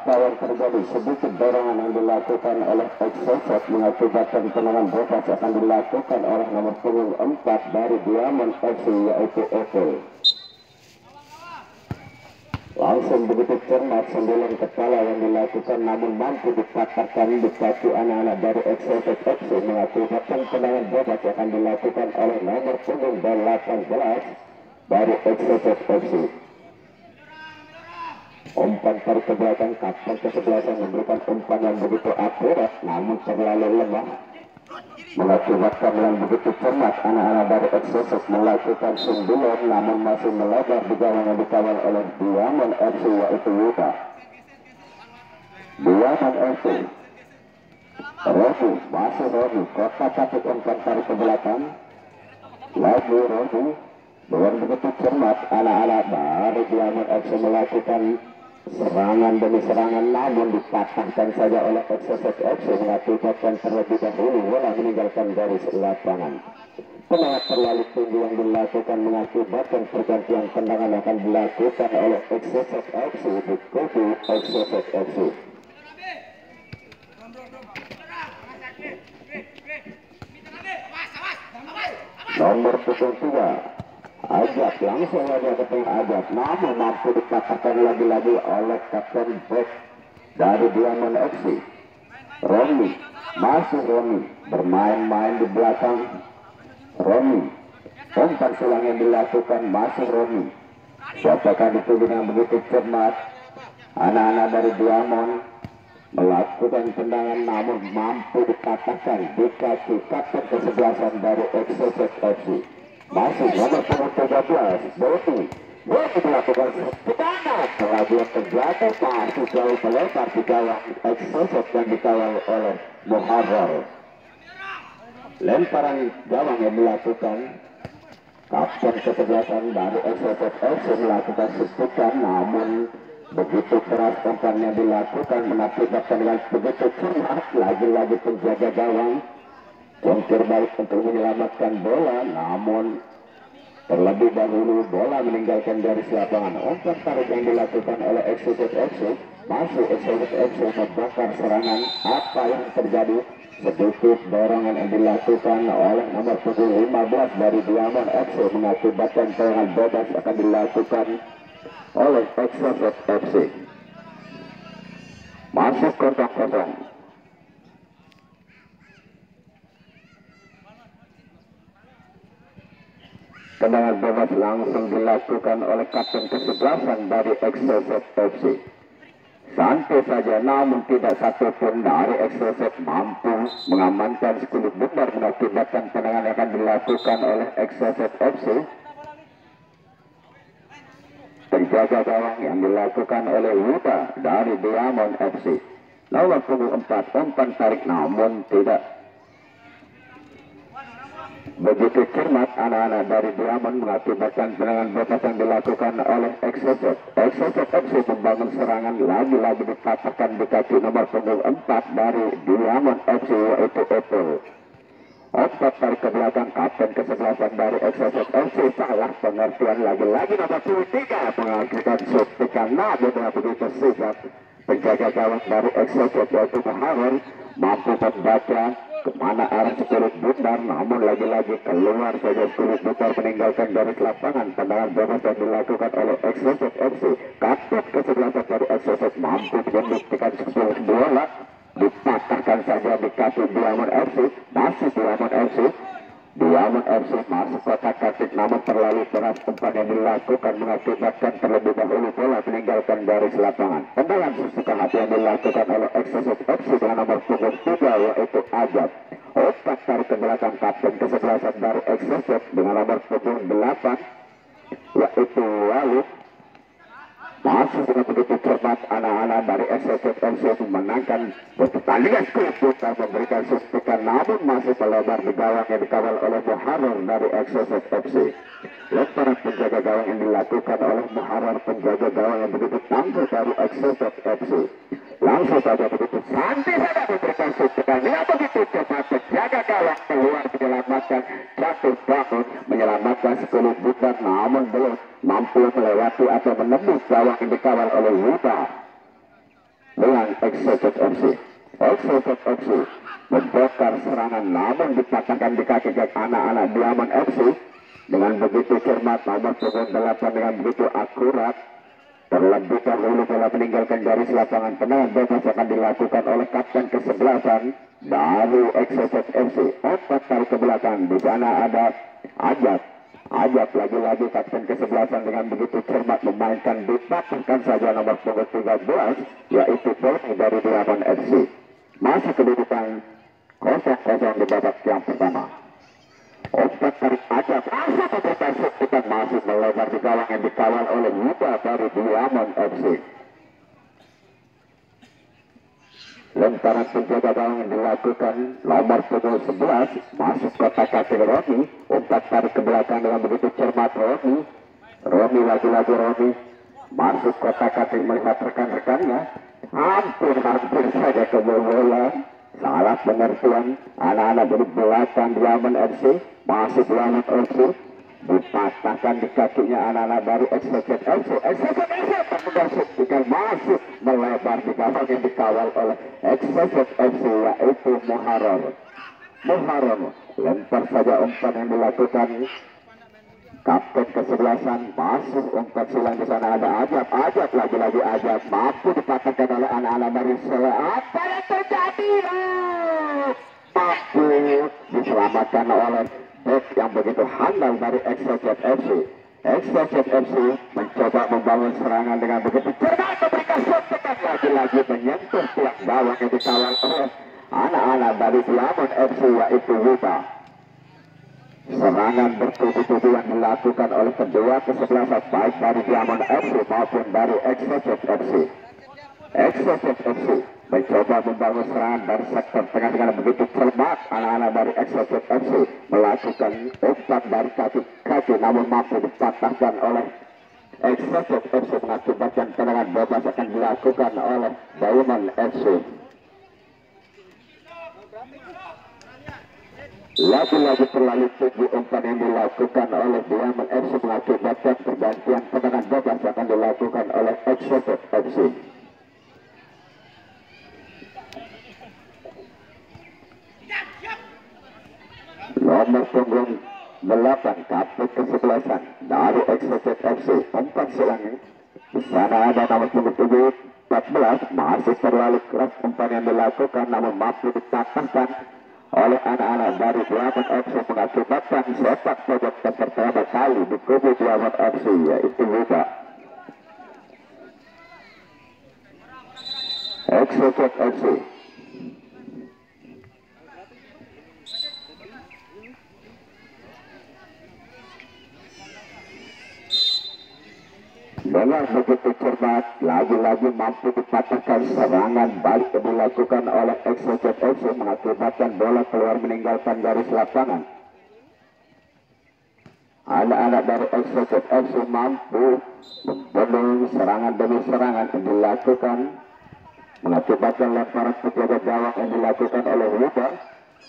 apa yang terjadi? Sedikit dorongan yang dilakukan oleh Exocet mengakibatkan tendangan bebas akan dilakukan oleh nomor punggung 4 dari Diamond FC yaitu Eko. Langsung begitu cermat sembilan kepala yang dilakukan namun mampu dipatahkan di kaki anak-anak dari Exocet FC mengakibatkan tendangan bebas akan dilakukan oleh nomor punggung 18 dari Exocet FC. Umpan tarik ke belakang, kapten kesebelasan memberikan umpan yang begitu akurat namun terlalu lemah mengakibatkan yang begitu cermat anak-anak dari Exocet melakukan sundulan namun masih melebar di gawang yang dikawal oleh Diamond FC yaitu Yuta. Diamond FC Robi, masih Robi, kota capit umpan tarik ke belakang lagi Robi dengan begitu cermat anak-anak dari Diamond FC melakukan serangan demi serangan namun dipatahkan saja oleh Exocet FC mengakibatkan terlebih dahulu bola meninggalkan garis lapangan. Tendangan terlalu tinggi yang dilakukan mengakibatkan pergantian tendangan akan dilakukan oleh Exocet FC di kubu Exocet FC. Nomor 3 Ajak langsung saja ke tengah Ajak namun mampu dipatahkan lagi-lagi oleh kapten back dari Diamond FC Romi. Masih Romi bermain-main di belakang Romi. Umpan silang yang dilakukan masih Romi. Siapakah itu dengan begitu cermat anak-anak dari Diamond melakukan tendangan namun mampu dipatahkan di kaki kapten kesebelasan dari Exocet FC. Masih nomor 13 Boti melakukan tendangan pelabuhan terjatuh masih jauh melebar di gawang Exocet yang dikawal oleh Muharrar. Lemparan gawang yang dilakukan kapten kesebelasan dari Exocet FC melakukan suntikan namun begitu keras umpan yang dilakukan mengakibatkan dengan begitu cermat lagi-lagi penjaga gawang yang terbaik untuk menyelamatkan bola namun terlebih dahulu bola meninggalkan garis lapangan. Umpan tarik yang dilakukan oleh Exocet FC masih Exocet FC membakar serangan. Apa yang terjadi? Sedikit dorongan yang dilakukan oleh nomor 15 dari Diamond FC mengakibatkan serangan bebas akan dilakukan oleh Exocet FC. Masuk kosong-kosong. Tendangan bebas langsung dilakukan oleh kapten kesebelasan dari Exocet FC. Santai saja namun tidak satupun dari Exocet mampu mengamankan sekulit bundar mengakibatkan tendangan yang akan dilakukan oleh Exocet FC. Penjaga gawang yang dilakukan oleh Yuta dari Diamond FC. Nomor 4 umpan tarik namun tidak begitu cermat anak-anak dari Diamond mengakibatkan serangan bebas yang dilakukan oleh Exocet. Exocet FC membangun serangan lagi-lagi dipatahkan di kaki nomor 4 dari Diamond FC yaitu Apple. Umpan tarik ke belakang kapten kesebelasan dari Exocet FC salah pengertian lagi-lagi nomor 3 mengakibatkan suntikan namun dengan begitu sigap penjaga gawang dari Exocet yaitu Muharrar mampu membaca kemana arah sekulit bundar namun lagi-lagi keluar saja sekulit bundar meninggalkan garis lapangan. Tendangan bebas yang dilakukan oleh Exocet FC. Kapten kesebelasan dari Exocet mampu membuktikan sekulit bola dipatahkan saja di kaki Diamond FC. Masih Diamond FC. Diamond FC masuk kotak katik namun terlalu keras umpan yang dilakukan mengakibatkan terlebih dahulu bola meninggalkan garis lapangan. Tendangan sesuka hati yang dilakukan oleh Exocet FC dengan nomor 3 yaitu Ajab. Umpan tarik ke belakang kapten kesebelasan dari Exocet dengan nomor 8 yaitu Walid. Masih dengan begitu cermat anak-anak dari Exocet FC memenangkan pertandingan sekulit putar memberikan suntikan namun masih melebar di gawang yang dikawal oleh Muharrar dari Exocet FC. Lemparan penjaga gawang yang dilakukan oleh Muharrar penjaga gawang yang begitu tangguh dari Exocet FC. Langsung saja begitu santai saja memberikan suntikan dengan begitu cepat penjaga gawang keluar menyelamatkan jatuh bangun menyelamatkan sekulit putar namun belum mampu melewati atau menembus gawang yang dikawal oleh Yuta. Exocet FC. Exocet FC membongkar serangan namun dipatahkan di kaki anak-anak Diamond FC dengan begitu cermat. Nomor punggung 8 dengan begitu akurat. Terlebih dahulu telah meninggalkan garis lapangan. Tendangan bebas akan dilakukan oleh kapten kesebelasan dari Exocet FC. 4 kali ke belakang. Di sana ada Ajak lagi-lagi kapten kesebelasan dengan begitu cermat memainkan, dipatahkan saja nomor punggung 13 yaitu Tony dari Diamond FC. Masih kedudukan 0-0 di babak yang pertama. Umpan tarik Ajak masuk ke persib kita masih melebar di gawang yang dikawal oleh Yuda dari Diamond FC. Lemparan penjaga gawang yang dilakukan nomor punggung 11 masuk kotak kaki Romi. Umpan tarik ke belakang dengan begitu cermat Romi lagi-lagi masuk kotak kaki melihat rekan-rekannya. Hampir saja kebobolan. Salah pengertian anak-anak dari belakang Diamond FC. Masih Diamond FC dipatahkan di kakinya anak-anak dari Exocet FC. Exocet FC jika masuk melebar di gawang yang dikawal oleh Exocet FC yaitu Muharram lempar saja umpan yang dilakukan kapten kesebelasan. Masuk umpan silang di sana ada Ajak lagi-lagi mampu dipatahkan oleh anak-anak dari Sele. Apa yang terjadi? Mampu diselamatkan oleh back yang begitu handal dari Exocet FC. Exocet FC mencoba membangun serangan dengan begitu cermat, memberikan shot lagi-lagi menyentuh tiang gawang yang dikawal oleh anak-anak dari Diamond FC yaitu Yuda. Serangan bertubi-tubi yang dilakukan oleh kedua kesebelasan baik dari Diamond FC maupun dari Exocet FC. Exocet FC mencoba membangun serangan dari sektor tengah dengan begitu cermat. Anak-anak dari Exocet FC melakukan umpan dari kaki namun mampu dipatahkan oleh Exocet FC mengakibatkan tendangan bebas akan dilakukan oleh Diamond FC. Lagi-lagi terlalu tinggi umpan yang dilakukan oleh Diamond FC mengakibatkan pergantian tendangan bebas akan dilakukan oleh Exocet FC. Nomor punggung 8 kapten kesebelasan dari Exocet FC. Umpan silang di sana ada nomor punggung 14 masih terlalu keras umpan yang dilakukan namun mampu dipatahkan oleh anak-anak dari Diamond FC mengakibatkan sepak pojok pertama kali di kubu Diamond FC yaitu Yuda. Exocet FC dengan begitu cermat lagi-lagi mampu dipatahkan. Serangan balik dilakukan oleh Exocet FC mengakibatkan bola keluar meninggalkan garis lapangan. Anak-anak dari Exocet FC mampu membendung serangan demi serangan yang dilakukan mengakibatkan lemparan penjaga gawang yang dilakukan oleh Yuda.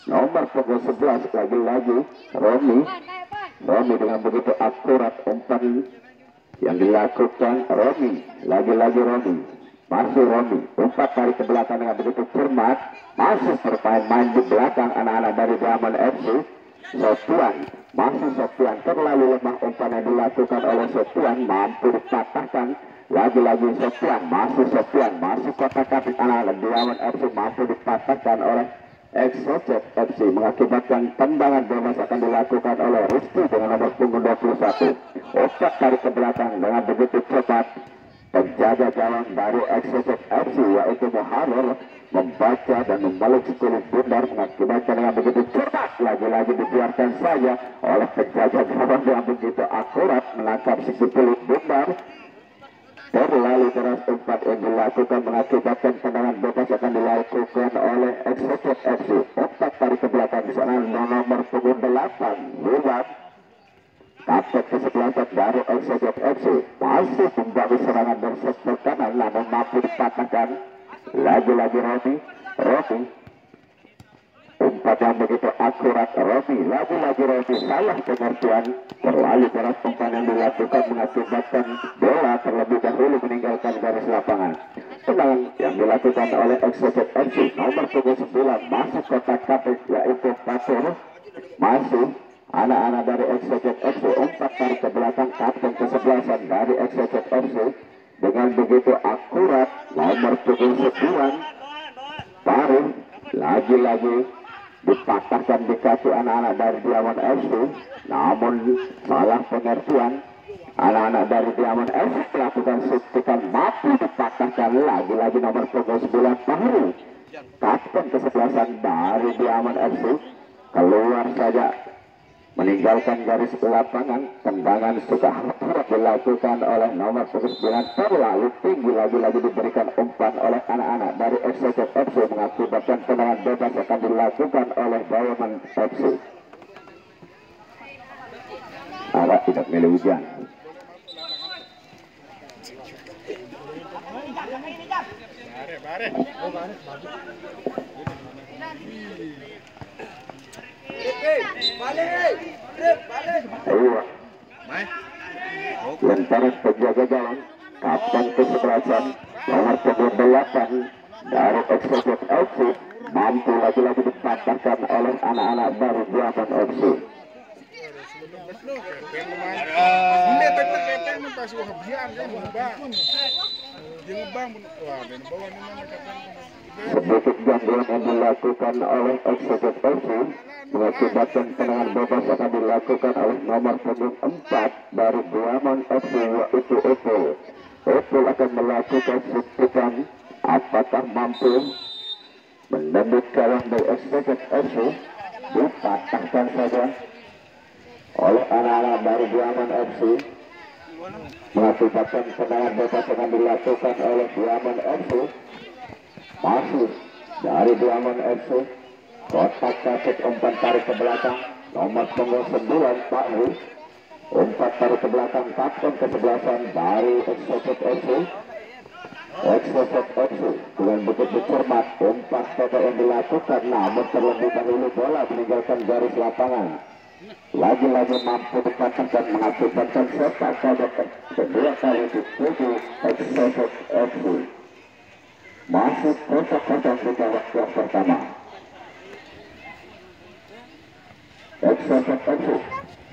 Nomor punggung 11 lagi-lagi Romi dengan begitu akurat umpan yang dilakukan lagi-lagi masih umpan tarik ke belakang dengan begitu cermat. Masih bermain-main di belakang anak-anak dari Diamond FC. Sofian terlalu lemah umpan yang dilakukan oleh Sofian mampu dipatahkan. Lagi-lagi Sofian masih kotak kaki anak-anak Diamond FC mampu dipatahkan oleh Exocet FC mengakibatkan tendangan bebas akan dilakukan oleh Rizky dengan nomor punggung 21. Umpan tarik ke belakang dengan begitu cepat. Penjaga gawang dari Exocet FC yaitu Muharram membaca dan membalik sekulit bundar mengakibatkan dengan begitu cermat. Lagi-lagi dibiarkan saja oleh penjaga gawang yang begitu akurat menangkap sekulit bundar. Terlalu keras umpan yang dilakukan mengakibatkan tendangan bebas akan dilakukan oleh Exocet FC. Umpan tarik ke belakang di sana nomor punggung 8 William kapten kesebelasan dari Exocet FC masih membangun serangan dari sektor kanan namun mampu dipatahkan. Lagi-lagi Romi umpan yang begitu akurat lagi-lagi salah pengertian. Terlalu keras umpan yang dilakukan mengakibatkan bola terlebih dahulu meninggalkan garis lapangan. tendangan yang dilakukan oleh Executive FC nomor punggung 9 masuk kotak kapit yaitu Fatur. Masih anak-anak dari Executive FC umpan tarik ke belakang kapten kesebelasan dari Executive FC dengan begitu akurat nomor punggung 9 tarik lagi-lagi dipatahkan di kaki anak-anak dari Diamond FC, namun salah pengertian anak-anak dari Diamond FC melakukan suntikan mati dipatahkan lagi-lagi nomor punggung 9 Fahri kapten kesebelasan dari Diamond FC keluar saja meninggalkan garis lapangan. Tendangan suka akurat dilakukan oleh nomor 9 terlalu tinggi, lagi-lagi diberikan umpan oleh anak-anak dari Executive FC mengakibatkan tendangan bebas akan dilakukan oleh Diamond FC. Arah tidak milih hujan. Lemparan penjaga gawang kapten kesebelasan nomor punggung 8 dari Executive FC mampu lagi-lagi dipatahkan oleh anak-anak dari Diamond FC. Sedikit gangguan yang dilakukan oleh Executive FC mengakibatkan tendangan bebas akan dilakukan oleh nomor punggung 4 dari Diamond FC yaitu Epul. Epul akan melakukan suntikan, apakah mampu menembus gawang dari Executive FC, dipatahkan saja oleh anak-anak dari Diamond FC mengakibatkan tendangan bebas akan dilakukan oleh Diamond FC. Masih dari Diamond FC kotak kapit umpan tarik ke belakang nomor punggung 9 Pak Wi umpan tarik ke belakang kapten kesebelasan dari Executive FC. Executive FC dengan begitu cermat umpan total yang dilakukan, namun terlebih dahulu bola meninggalkan garis lapangan, lagi-lagi mampu dikatakan mengakibatkan sepak kodok kedua kali dituju Executive FC. Masih kosong-kosong di babak yang pertama. Executive FC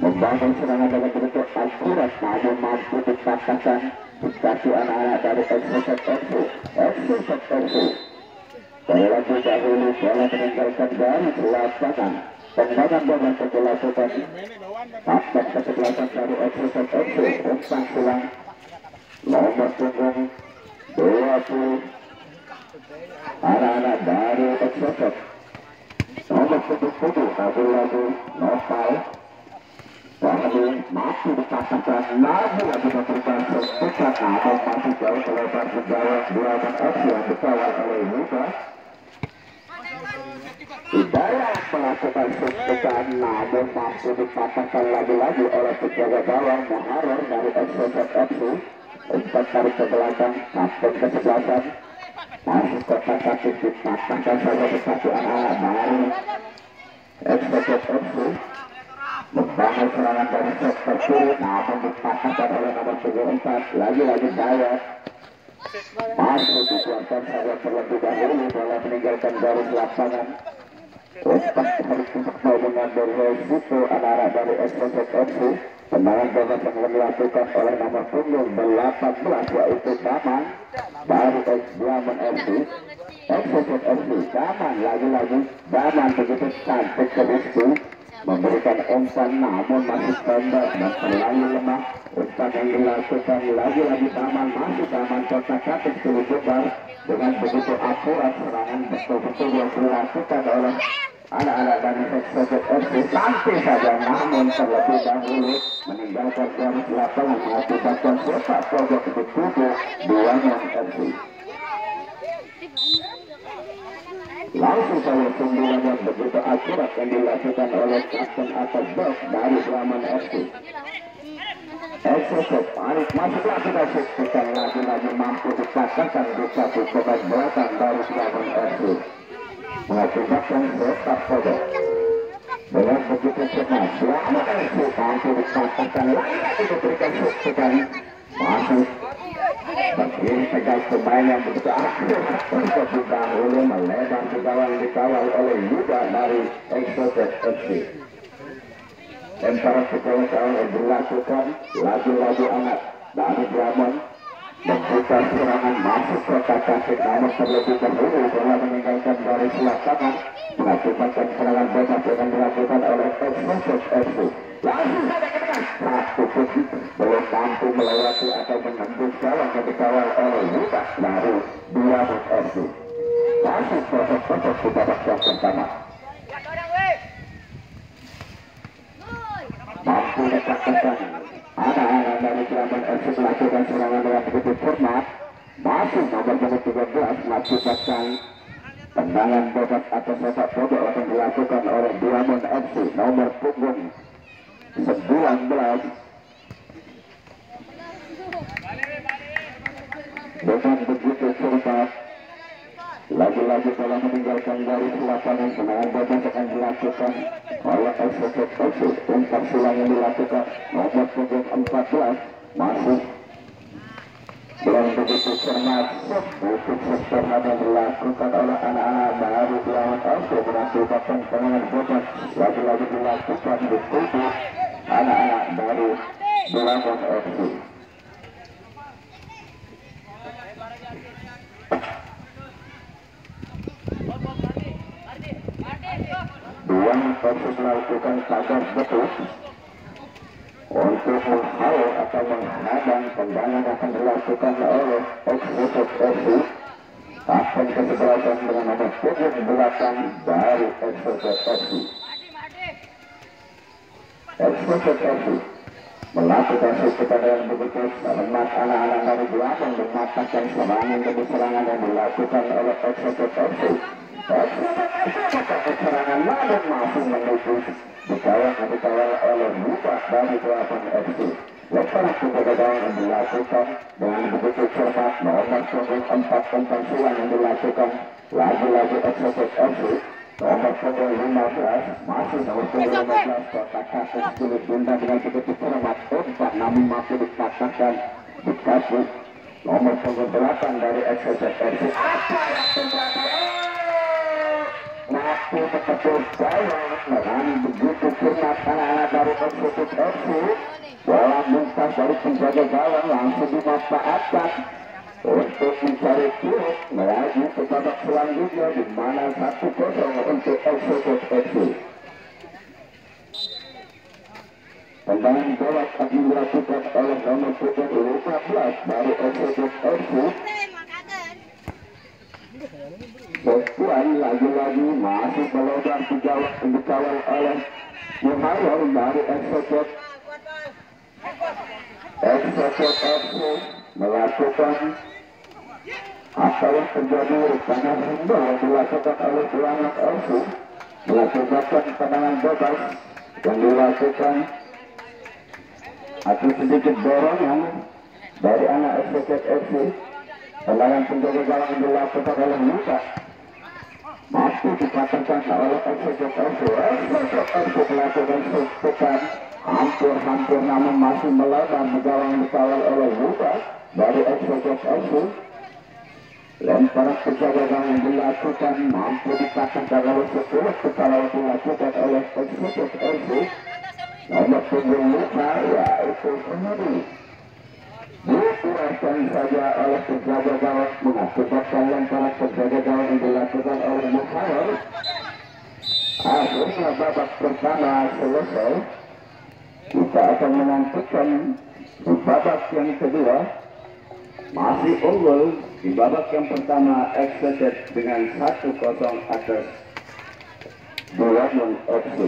membangun serangan dengan begitu akurat, namun mampu dikatakan di kaki anak-anak dari Executive FC. Executive FC terlebih dahulu bola meninggalkan garis lapangan. Tendangan bebas yang dilakukan kapten kesebelasan dari Executive FC umpan silang nomor punggung 20 anak-anak dari Executive nomor punggung 7 lagi Nopal Fahmi masih dikatakan lagi memberikan suntikan, namun masih jauh melebar ke gawang Diamond FC yang dikawal oleh Yuda. Hidayah melakukan suntikan, namun mampu dipatahkan lagi-lagi oleh penjaga gawang Muharrar dari Executive FC. Umpan tarik ke belakang kapten kesebelasan masih kotak kaki dipatahkan saja di kaki anak-anak dari Executive FC. Membangun serangan dari sektor kiri, namun dipatahkan oleh nomor 4 lagi-lagi Dayat. Masih dikeluarkan saja terlebih dahulu, bola meninggalkan garis lapangan. Umpan harus untuk mengambil resiko anak-anak dari Executive FC. Tendangan bebas yang dilakukan oleh nomor punggung 18 yaitu Daman dari Diamond FC. Executive FC Daman lagi-lagi Daman begitu cantik ke disku memberikan umpan, namun masih pendek dan terlalu lemah. Umpan yang dilakukan lagi-lagi Daman, masih Daman kotak kaki sulit jebar dengan begitu akurat. Serangan betul-betul yang dilakukan oleh anak-anak dari Executive FC sampai saja, namun terlebih dahulu meninggalkan garis lapangan mengakibatkan sepak pojok dituju Diamond FC. Langsung saja sundulan yang begitu akurat yang dilakukan oleh kapten atau bos dari Diamond FC. Executive masih melakukan suntikan, lagi-lagi mampu dikatakan di satu pemain belakang dari Diamond FC mengakibatkan sepak pojok. Dengan begitu cermat Diamond FC mampu dikatakan lagi-lagi diberikan suntikan, masih Bagi tegas pemain yang begitu aktif untuk dahulu melebar ke gawang dikawal oleh Yuda dari Exotic FC. Lemparan sekolah yang dilakukan lagi-lagi anak dari Diamond membuka serangan masuk ke kaki namun terlebih dahulu telah meninggalkan garis lapangan mengakibatkan serangan bebas yang dilakukan oleh Exotic FC. Langsung saja ke tengah satu putih belum mampu melewati atau menembus gawang yang dikawal oleh Yuda dari Diamond FC. Masih proses-proses di babak yang pertama. Mampu letakkan anak-anak dari Diamond FC melakukan serangan dengan begitu cermat. Masih nomor 13 mengakibatkan tendangan bebas atau sepak bola yang dilakukan oleh Diamond FC nomor punggung 19. Dengan begitu cermat lagi-lagi telah meninggalkan garis lapangan. Serangan bebas akan dilakukan oleh Exotic FC. Umpan silang yang dilakukan nomor punggung 14 masih belum begitu cermat. Untuk serangan yang dilakukan oleh anak-anak baru Diamond FC mengakibatkan serangan bebas lagi-lagi dilakukan di kubu anak-anak baru Diamond FC. Duang Persib melakukan tagar betul untuk menghalau atau menghadang tendangan akan dilakukan oleh Exotic FC. Akan kesebelasan dengan nomor punggung 8 dari Exotic FC. Exotic FC melakukan sekitar yang begitu selamat anak-anak dari belakang mematahkan serangan demi serangan yang dilakukan oleh Exotic FC. Serangan namun masih menuju dikawal oleh Yuda dari Diamond FC. Lepas penjagaan yang dilakukan dengan begitu cermat nomor punggung 4 tentang silang yang dilakukan lagi-lagi Exotic FC. Nomor punggung 15 masih nomor punggung 15 kotak kasus sulit bunda dengan begitu cermat umpan namun masih dikatakan dikasih nomor punggung 8 dari Exotic FC. Masih terketul gawang dengan begitu cermat anak-anak dari Exotic FC. Bola muntah dari penjaga gawang langsung dimanfaatkan untuk mencari turut melaju ke babak selanjutnya di mana 1-0 untuk Exotic FC. Tendangan bola akan dilakukan oleh nomor punggung 15 dari Exotic FC. Sesuai lagi-lagi masih melodar dikawal oleh Muhammad dari Exotic FC melakukan apa yang terjadi karena hindar yang dilakukan oleh Diamond FC melakukan tendangan bebas yang dilakukan atau sedikit dorongan dari anak Exotic FC. Tendangan penjaga gawang yang dilakukan oleh Yuda masih dikatakan oleh Exotic FC. Exotic FC melakukan sesuatu hampir namun masih melebar di gawang dikawal oleh Yuda dari Exotic FC. Lemparan penjaga gawang yang dilakukan mampu dikatakan oleh 10 kesalahan dilakukan oleh Exotic FC. Nomor punggung 5 yaitu sendiri dikeluarkan saja oleh penjaga gawang mengakibatkan lemparan penjaga gawang yang dilakukan oleh Muhammad. Akhirnya babak pertama selesai. Kita akan menantikan di babak yang kedua. Masih unggul di babak yang pertama Exotic dengan 1-0 atas Diamond FC.